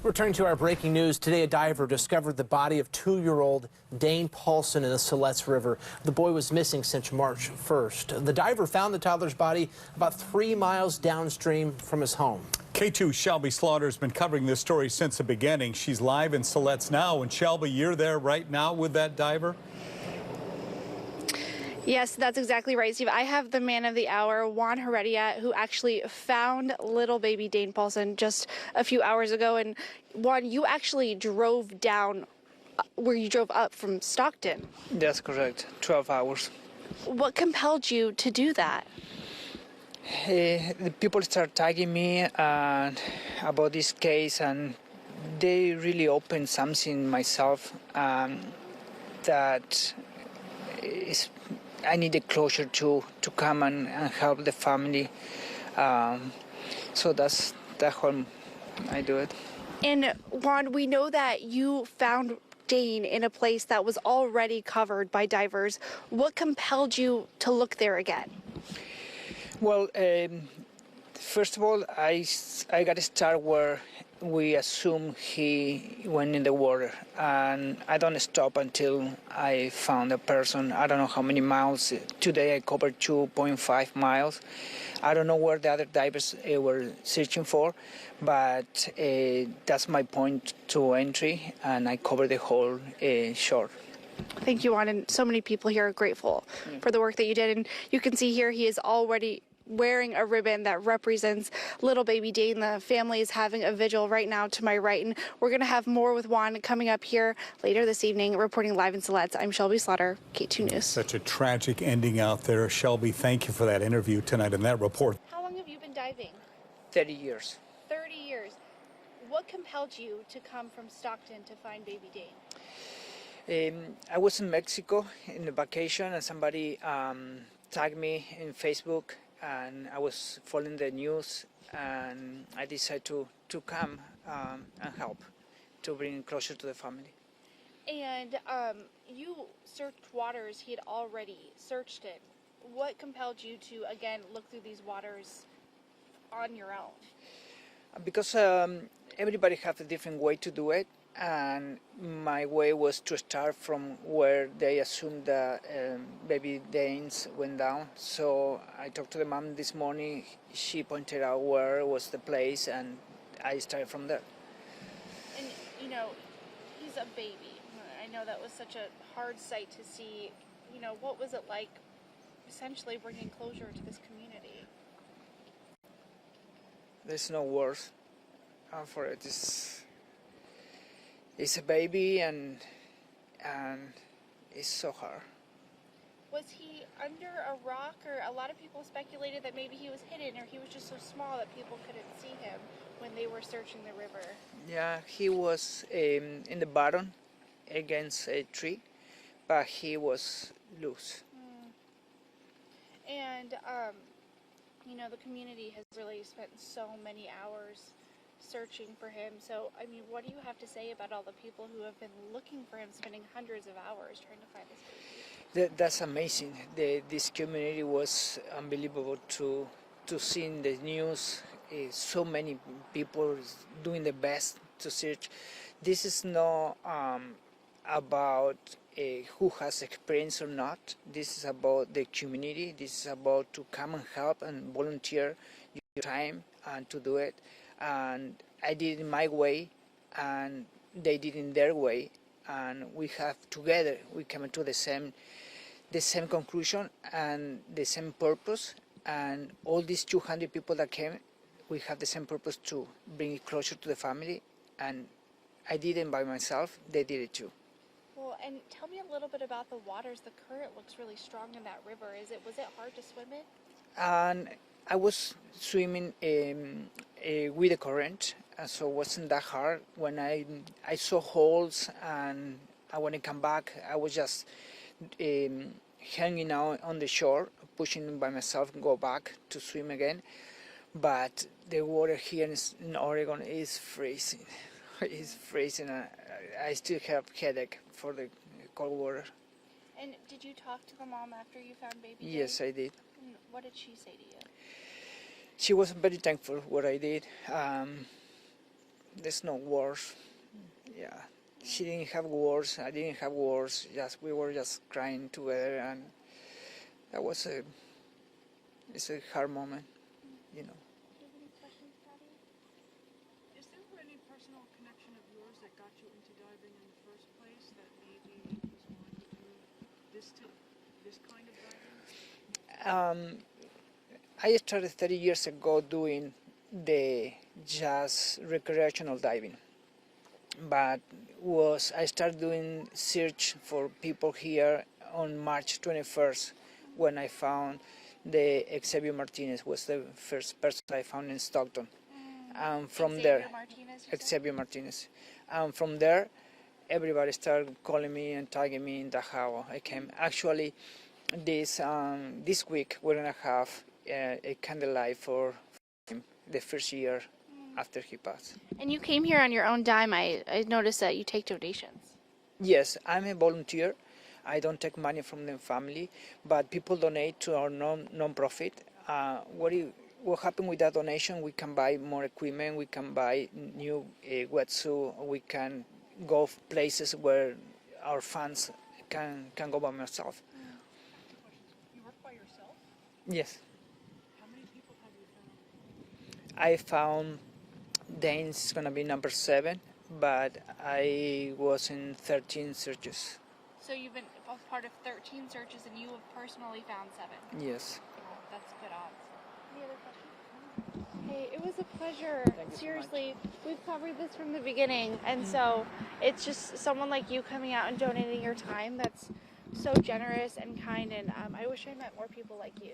Returning to our breaking news, today a diver discovered the body of 2-year-old Dane Paulsen in the Siletz River. The boy was missing since March 1st. The diver found the toddler's body about 3 miles downstream from his home. Katu Shelby Slaughter has been covering this story since the beginning. She's live in Siletz now. And Shelby, you're there right now with that diver? Yes, that's exactly right, Steve. I have the man of the hour, Juan Heredia, who actually found little baby Dane Paulsen just a few hours ago. And Juan, you actually drove down where you drove up from Stockton. That's correct, 12 hours. What compelled you to do that? The people start tagging me about this case, and they really opened something myself that is I needed closure to come and help the family. So that's how I do it. And Juan, we know that you found Dane in a place that was already covered by divers. What compelled you to look there again? Well, first of all, I got to start where we assume he went in the water, and I don't stop until I found a person. I don't know how many miles. Today I covered 2.5 miles. I don't know where the other divers were searching for, but that's my point to entry, and I covered the whole shore. Thank you, Juan, and so many people here are grateful for the work that you did. And you can see here he is already wearing a ribbon that represents little baby Dane. The family is having a vigil right now to my right, and we're going to have more with Juan coming up here later this evening. Reporting live in Siletz, I'm Shelby Slaughter, K2 News. Such a tragic ending out there. Shelby, thank you for that interview tonight and that report. How long have you been diving? 30 years. 30 years. What compelled you to come from Stockton to find baby Dane? I was in Mexico in a vacation, and somebody tagged me in Facebook, and I was following the news, and I decided to come and help to bring closure to the family. And you searched waters he had already searched in. What compelled you to, again, look through these waters on your own? Because everybody has a different way to do it, and my way was to start from where they assumed that baby Danes went down. So I talked to the mom this morning. She pointed out where was the place, and I started from there. And you know, he's a baby. I know that was such a hard sight to see. You know, what was it like essentially bringing closure to this community? There's no words for it. It's a baby, and it's so hard. Was he under a rock, or a lot of people speculated that maybe he was hidden, or he was just so small that people couldn't see him when they were searching the river? Yeah, he was in the bottom against a tree, but he was loose. And you know, the community has really spent so many hours searching for him. So, I mean, what do you have to say about all the people who have been looking for him, spending hundreds of hours trying to find this baby? That's amazing. This community was unbelievable to see in the news. So many people doing the best to search. This is not about who has experience or not. This is about the community. This is about to come and help and volunteer your time and to do it. And I did it my way, and they did it in their way, and we have together we came to the same conclusion and the same purpose. And all these 200 people that came, we have the same purpose to bring it closer to the family. And I did it by myself. They did it too. Well, and tell me a little bit about the waters. The current looks really strong in that river. Was it hard to swim in? And I was swimming with the current, so it wasn't that hard. When I saw holes and I want to come back, I was just hanging out on the shore, pushing by myself and go back to swim again. But the water here in Oregon is freezing. It's freezing. I still have headache for the cold water. And did you talk to the mom after you found baby Dane? Yes, I did. And what did she say to you? She was very thankful what I did. there's no words. Yeah, she didn't have words. I didn't have words. Just we were just crying together, and that was it's a hard moment, you know. Is there any personal connection of yours that got you into diving in the first place that maybe was wanting to do this kind of diving? I started 30 years ago doing the just recreational diving, but I started doing search for people here on March 21st when I found the Xavier Martinez was the first person I found in Stockton. And from there, Xavier Martinez. And from there, everybody started calling me and tagging me in how I came. Actually, this week we're gonna have a candlelight for him the first year after he passed. And you came here on your own dime. I noticed that you take donations. Yes, I'm a volunteer. I don't take money from the family, but people donate to our non-profit. What happened with that donation? We can buy more equipment. We can buy new wetsuit. We can go places where our fans can go by themselves. You work by yourself? Yes. How many people have you found? I found Dane's gonna be number 7, but I was in 13 searches. So you've been a part of 13 searches and you have personally found 7. Yes. Oh, that's good odds. Any other questions? Hey, it was a pleasure. Thank you so Seriously, we've covered this from the beginning, and so it's just someone like you coming out and donating your time that's so generous and kind, and I wish I met more people like you.